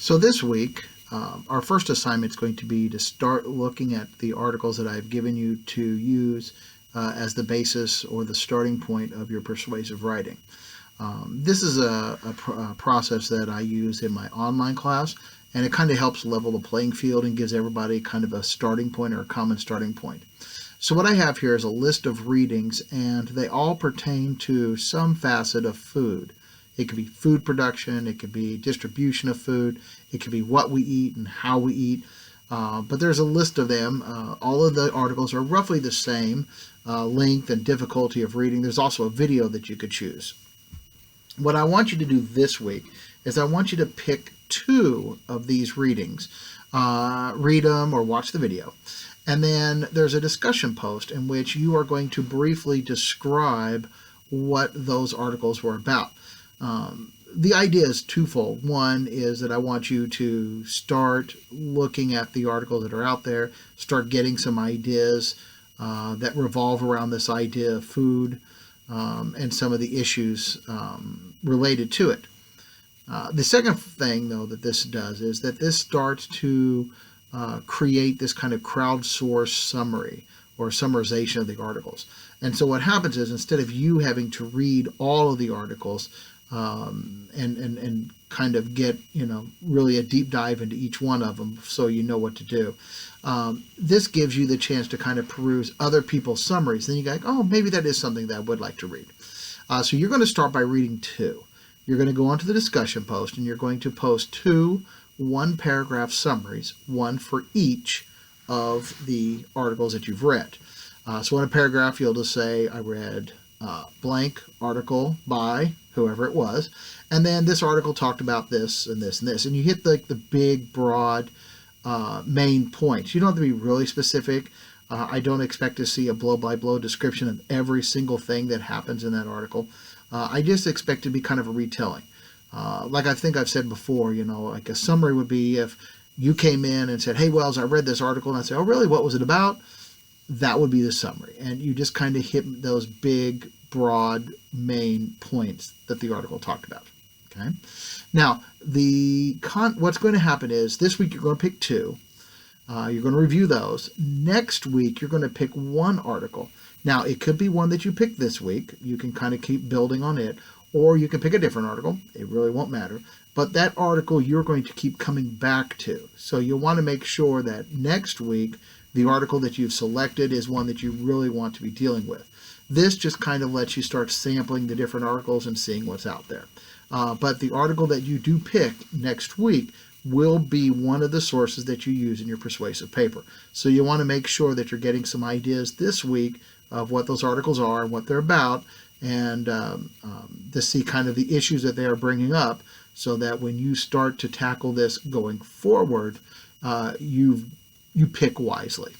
So this week, our first assignment is going to be to start looking at the articles that I've given you to use as the basis or the starting point of your persuasive writing. This is a process that I use in my online class, and it kind of helps level the playing field and gives everybody kind of a starting point or a common starting point. So what I have here is a list of readings, and they all pertain to some facet of food. It could be food production, it could be distribution of food, it could be what we eat and how we eat. But there's a list of them. All of the articles are roughly the same length and difficulty of reading. There's also a video that you could choose. What I want you to do this week is I want you to pick 2 of these readings, read them or watch the video. And then there's a discussion post in which you are going to briefly describe what those articles were about. The idea is twofold. One is that I want you to start looking at the articles that are out there, start getting some ideas that revolve around this idea of food and some of the issues related to it. The second thing, though, that this does is that this starts to create this kind of crowdsourced summary or summarization of the articles. And so what happens is, instead of you having to read all of the articles and kind of get, really a deep dive into each one of them so you know what to do, this gives you the chance to kind of peruse other people's summaries. Then you go, oh, maybe that is something that I would like to read. So you're going to start by reading 2. You're going to go onto the discussion post, and you're going to post 2 one-paragraph summaries, one for each of the articles that you've read. So in a paragraph, you'll just say, I read blank article by whoever it was, and then this article talked about this and this and this, and you hit the big, broad main points. You don't have to be really specific. I don't expect to see a blow-by-blow description of every single thing that happens in that article. I just expect it to be kind of a retelling. Like I think I've said before, like a summary would be if you came in and said, hey, Wells, I read this article, and I say, oh, really? What was it about? That would be the summary. And you just kind of hit those big, broad, main points that the article talked about. Okay. Now, what's going to happen is this week you're going to pick 2. You're going to review those. Next week, you're going to pick 1 article. Now, it could be one that you picked this week. You can kind of keep building on it. Or you can pick a different article. It really won't matter. But that article you're going to keep coming back to. So you'll want to make sure that next week, the article that you've selected is one that you really want to be dealing with. This just kind of lets you start sampling the different articles and seeing what's out there. But the article that you do pick next week will be one of the sources that you use in your persuasive paper. So you want to make sure that you're getting some ideas this week of what those articles are and what they're about, and to see kind of the issues that they are bringing up, so that when you start to tackle this going forward, you pick wisely.